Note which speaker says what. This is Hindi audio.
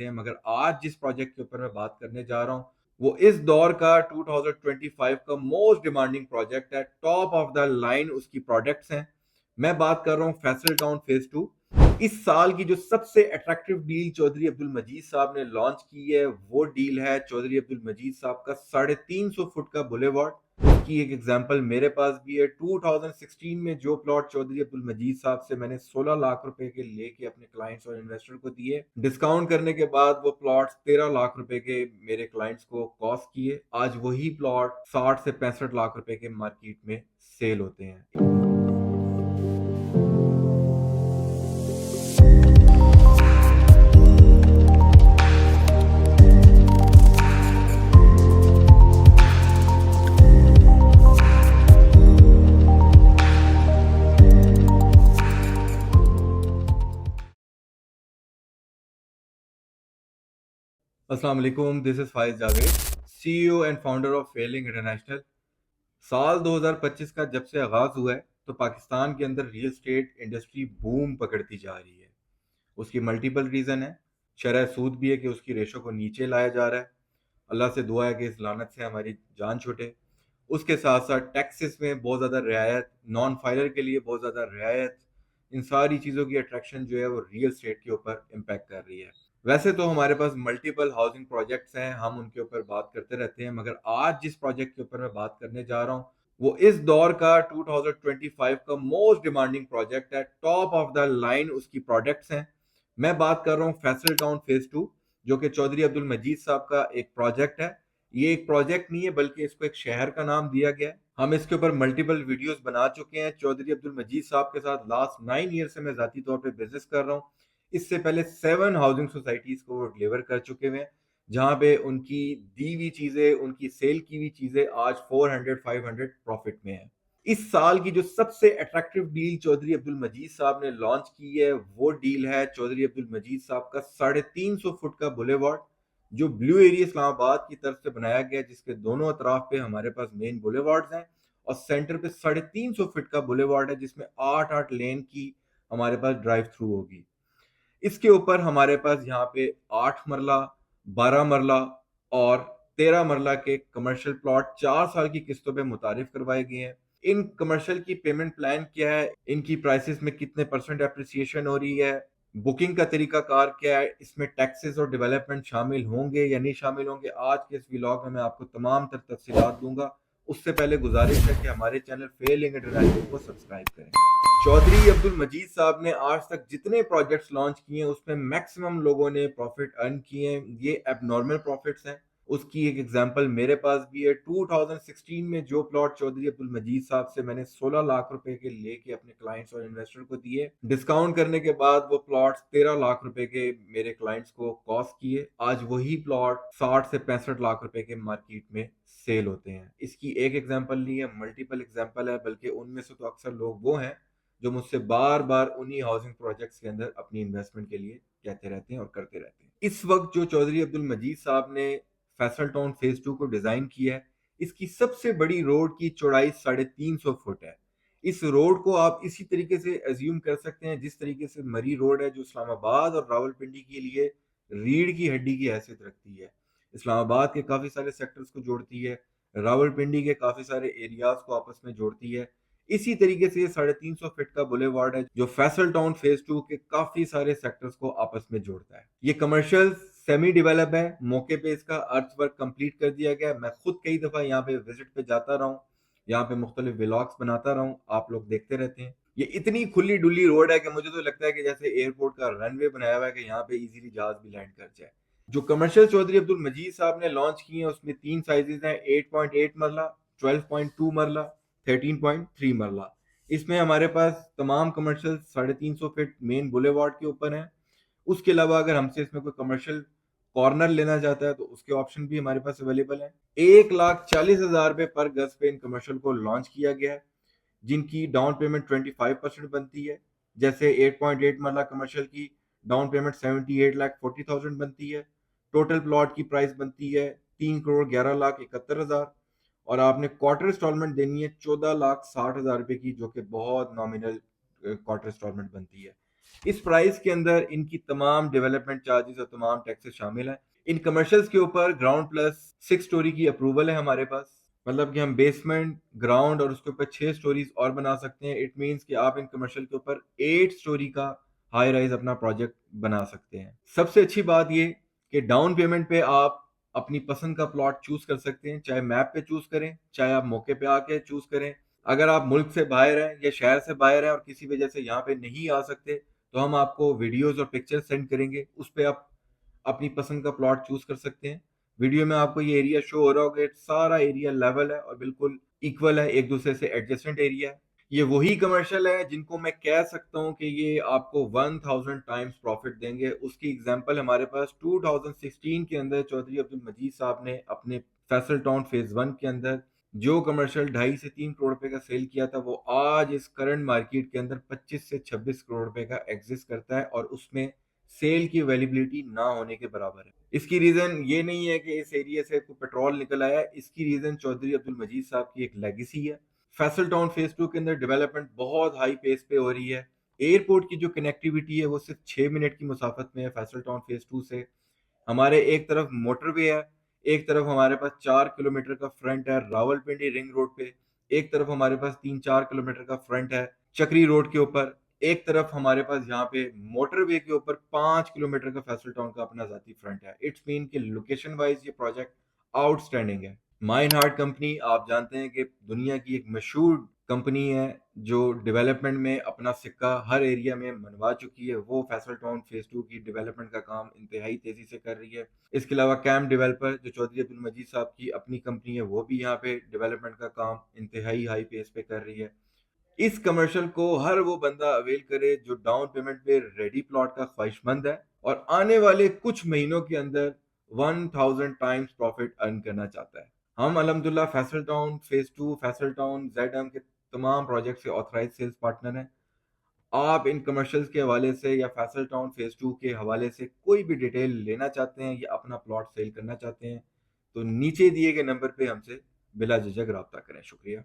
Speaker 1: हैं, मगर आज जिस प्रोजेक्ट के ऊपर मैं बात करने जा रहा हूँ वो इस दौर का 2025 का मोस्ट डिमांडिंग प्रोजेक्ट है। टॉप ऑफ द लाइन उसकी प्रोडक्ट्स हैं। मैं बात कर रहा हूँ फैसल टाउन फेज 2। इस साल की जो सबसे अट्रैक्टिव डील चौधरी अब्दुल मजीद साहब ने लॉन्च की है वो डील है चौधरी अब्दुल मजीद साहब का 350 फुट का बुलेवार्ड। की एक एग्जांपल मेरे पास भी है। 2016 में जो प्लॉट चौधरी अब्दुल मजीद साहब से मैंने 16 लाख रुपए के लेके अपने क्लाइंट्स और इन्वेस्टर को दिए, डिस्काउंट करने के बाद वो प्लॉट्स 13 लाख रुपए के मेरे क्लाइंट्स को कॉस्ट किए। आज वही प्लॉट 60 से 65 लाख रुपए के मार्केट में सेल होते हैं। अस्सलाम वालेकुम, this is Faiz Javed, CEO and founder of Feeling International. साल 2025 का जब से आगाज हुआ है तो पाकिस्तान के अंदर रियल स्टेट इंडस्ट्री बूम पकड़ती जा रही है। उसकी मल्टीपल रीजन है। शरह सूद भी है कि उसकी रेशो को नीचे लाया जा रहा है। अल्लाह से दुआ है कि इस लानत से हमारी जान छूटे। उसके साथ साथ टैक्सेस में बहुत ज़्यादा रियायत, नॉन फाइलर के लिए बहुत ज़्यादा रियायत, इन सारी चीज़ों की अट्रैक्शन जो है वो रियल स्टेट के ऊपर इम्पैक्ट कर रही है। वैसे तो हमारे पास मल्टीपल हाउसिंग प्रोजेक्ट्स हैं, हम उनके ऊपर बात करते रहते हैं, मगर आज जिस प्रोजेक्ट के ऊपर मैं बात करने जा रहा हूँ वो इस दौर का 2025 का मोस्ट डिमांडिंग प्रोजेक्ट है। टॉप ऑफ द लाइन उसकी प्रोडक्ट्स हैं। मैं बात कर रहा हूँ फैसल टाउन फेज 2, जो कि चौधरी अब्दुल मजीद साहब का एक प्रोजेक्ट है। ये एक प्रोजेक्ट नहीं है बल्कि इसको एक शहर का नाम दिया गया है। हम इसके ऊपर मल्टीपल वीडियोस बना चुके हैं। चौधरी अब्दुल मजीद साहब के साथ लास्ट 9 ईयर से मैं जाती तौर पे बिजनेस कर रहा हूँ। इससे पहले 7 हाउसिंग सोसाइटीज को वो डिलीवर कर चुके हुए हैं, जहां पे उनकी दी हुई चीजें, उनकी सेल की हुई चीजें आज 400-500 प्रॉफिट में है। इस साल की जो सबसे अट्रैक्टिव डील चौधरी अब्दुल मजीद साहब ने लॉन्च की है वो डील है चौधरी अब्दुल मजीद साहब का 350 फुट का बुलेवार्ड, जो ब्लू एरिया इस्लामाबाद की तरफ से बनाया गया, जिसके दोनों अतराफ पे हमारे पास मेन बुलेवार्ड्स हैं और सेंटर पे 350 फीट का बुलेवार्ड है, जिसमें 8-8 लेन की हमारे पास ड्राइव थ्रू होगी। इसके ऊपर हमारे पास यहाँ पे 8 मरला, 12 मरला और 13 मरला के कमर्शियल प्लॉट 4 साल की किस्तों पे मुतारिफ करवाए गए हैं। इन कमर्शियल की पेमेंट प्लान क्या है, इनकी प्राइसेस में कितने परसेंट एप्रिसिएशन हो रही है, बुकिंग का तरीका कार क्या है, इसमें टैक्सेस और डेवलपमेंट शामिल होंगे या नहीं शामिल होंगे, आज के इस व्लॉग में मैं आपको तमाम तर तफसीलात दूंगा। उससे पहले गुजारिश है कि हमारे चैनल फेलिंग इंटरनेशनल को सब्सक्राइब करें। चौधरी अब्दुल मजीद साहब ने आज तक जितने प्रोजेक्ट्स लॉन्च किए हैं उसमें मैक्सिमम लोगों ने प्रॉफिट अर्न किए हैं। ये एबनॉर्मल प्रॉफिट्स हैं। उसकी एक एग्जांपल मेरे पास भी है। 2016 में जो प्लॉट चौधरी अब्दुल मजीद साहब से मैंने 16 लाख रुपए के लेके अपने क्लाइंट्स और इन्वेस्टर को दिए, डिस्काउंट करने के बाद वो प्लॉट्स 13 लाख रुपए के मेरे क्लाइंट्स को कॉस्ट किए। आज वही प्लॉट 60 से 65 लाख रुपए के मार्केट में सेल होते हैं। इसकी एक एग्जांपल नहीं है, मल्टीपल एग्जांपल है, बल्कि उनमें से तो अक्सर लोग वो हैं जो मुझसे बार बार उन्हीं हाउसिंग प्रोजेक्ट्स के अंदर अपनी इन्वेस्टमेंट के लिए कहते रहते हैं और करते रहते हैं। इस वक्त जो चौधरी अब्दुल मजीद साहब ने फैसल टाउन फेज 2 को डिजाइन किया है, इसकी सबसे बड़ी रोड की चौड़ाई 350 फुट है। इस रोड को आप इसी तरीके से एज्यूम कर सकते हैं जिस तरीके से मरी रोड है, जो इस्लामाबाद और रावलपिंडी के लिए रीढ़ की हड्डी की हैसियत रखती है। इस्लामाबाद के काफी सारे सेक्टर्स को जोड़ती है, रावलपिंडी के काफी सारे एरियाज को आपस में जोड़ती है। इसी तरीके से ये 350 फीट का बुलेवार्ड है जो फैसल टाउन फेज 2 के काफी सारे सेक्टर्स को आपस में जोड़ता है। ये कमर्शियल सेमी डेवलप है। मौके पे इसका अर्थ वर्क कंप्लीट कर दिया गया। मैं खुद कई दफा यहाँ पे विजिट पे जाता रहा हूँ, यहाँ पे मुख्तलिफ व्लॉग्स बनाता रहा हूँ, आप लोग देखते रहते हैं। ये इतनी खुली डुली रोड है कि मुझे तो लगता है कि जैसे एयरपोर्ट का रनवे बनाया हुआ है कि यहाँ पे इजीली जहाज भी लैंड कर जाए। जो कमर्शियल चौधरी अब्दुल मजीद साहब ने लॉन्च किए हैं उसमें 3 साइजेस हैं, 8.8 मरला, 12.2 मरला, 13.3 मरला। इसमें हमारे पास तमाम कमर्शियल 350 फीट मेन बुलेवार्ड के ऊपर है। उसके अलावा अगर हमसे इसमें कोई कमर्शियल कॉर्नर लेना चाहता है तो उसके ऑप्शन भी हमारे पास अवेलेबल है। 1,40,000 रुपए पर गज पे इन कमर्शियल को लॉन्च किया गया है, जिनकी डाउन पेमेंट 25% बनती है। जैसे 8.8 मरला कमर्शियल की डाउन पेमेंट 78,40,000 बनती है। टोटल प्लॉट की प्राइस बनती है 3,11,71,000 और आपने क्वार्टर इंस्टॉलमेंट देनी है 14,60,000 रुपए की, जो कि बहुत नॉमिनल क्वार्टर इंस्टॉलमेंट बनती है। इस प्राइस के अंदर इनकी तमाम डेवलपमेंट चार्जेस और तमाम टैक्सेस शामिल हैं। इन कमर्शियल्स के ऊपर ग्राउंड प्लस 6 स्टोरी की अप्रूवल है हमारे पास, मतलब कि हम बेसमेंट, ग्राउंड और उसके ऊपर 6 स्टोरीज और बना सकते हैं। इट मींस कि आप इन कमर्शियल के ऊपर 8 स्टोरी का हाई राइज अपना प्रोजेक्ट बना सकते हैं। सबसे अच्छी बात ये कि डाउन पेमेंट पे आप अपनी पसंद का प्लॉट चूज कर सकते हैं, चाहे मैप पे चूज करें, चाहे आप मौके पे आके चूज करें। अगर आप मुल्क से बाहर हैं या शहर से बाहर हैं और किसी वजह से यहाँ पे नहीं आ सकते, तो हम आपको वीडियोस और पिक्चर सेंड करेंगे, उस पे आप अपनी पसंद का प्लॉट चूज कर सकते हैं। वीडियो में आपको ये एरिया शो हो रहा होगा, सारा एरिया लेवल है और बिल्कुल इक्वल है, एक दूसरे से एडजेसेंट एरिया है। ये वही कमर्शियल है जिनको मैं कह सकता हूँ कि ये आपको 1000 टाइम्स प्रॉफिट देंगे। उसकी एग्जांपल हमारे पास 2016 के अंदर चौधरी अब्दुल मजीद साहब ने अपने फैसल टाउन फेज 1 के अंदर जो कमर्शियल 2.5 से 3 करोड़ रुपए का सेल किया था, वो आज इस करंट मार्केट के अंदर 25 से 26 करोड़ रुपए का एग्जिस्ट करता है और उसमें सेल की अवेलेबिलिटी ना होने के बराबर है। इसकी रीजन ये नहीं है कि इस एरिया से कोई पेट्रोल निकल आया, इसकी रीजन चौधरी अब्दुल मजीद साहब की एक लेगेसी है। फैसल टाउन फेज 2 के अंदर डेवलपमेंट बहुत हाई पेस पे हो रही है। एयरपोर्ट की जो कनेक्टिविटी है वो सिर्फ 6 मिनट की मुसाफत में है फैसल टाउन फेज 2 से। हमारे एक तरफ मोटरवे है, एक तरफ हमारे पास 4 किलोमीटर का फ्रंट है रावलपिंडी रिंग रोड पे, एक तरफ हमारे पास 3-4 किलोमीटर का फ्रंट है चक्री रोड के ऊपर, एक तरफ हमारे पास यहाँ पे मोटरवे के ऊपर 5 किलोमीटर का फैसल टाउन का अपना जाती फ्रंट है। इट्स मीन कि लोकेशन वाइज ये प्रोजेक्ट आउटस्टैंडिंग है। माइन हार्ट कंपनी आप जानते हैं कि दुनिया की एक मशहूर कंपनी है जो डेवलपमेंट में अपना सिक्का हर एरिया में मनवा चुकी है। वो फैसल टाउन फेज 2 की डेवलपमेंट का काम इंतहाई तेजी से कर रही है। इसके अलावा कैम डेवलपर जो चौधरी अब्दुल मजीद साहब की अपनी कंपनी है, वो भी यहाँ पे डेवलपमेंट का काम इंतहाई हाई पेस पे कर रही है। इस कमर्शियल को हर वो बंदा अवेल करे जो डाउन पेमेंट पे रेडी प्लॉट का ख्वाहिशमंद है और आने वाले कुछ महीनों के अंदर 1000 टाइम्स प्रॉफिट अर्न करना चाहता है। हम अल्हम्दुलिल्लाह Faisal town phase 2, Faisal town ZM के तमाम प्रोजेक्ट से ऑथराइज सेल्स पार्टनर हैं। आप इन कमर्शियल्स के हवाले से या फैसल टाउन फेज 2 के हवाले से कोई भी डिटेल लेना चाहते हैं या अपना प्लॉट सेल करना चाहते हैं, तो नीचे दिए गए नंबर पे हमसे बिला झिझक रब्ता करें। शुक्रिया।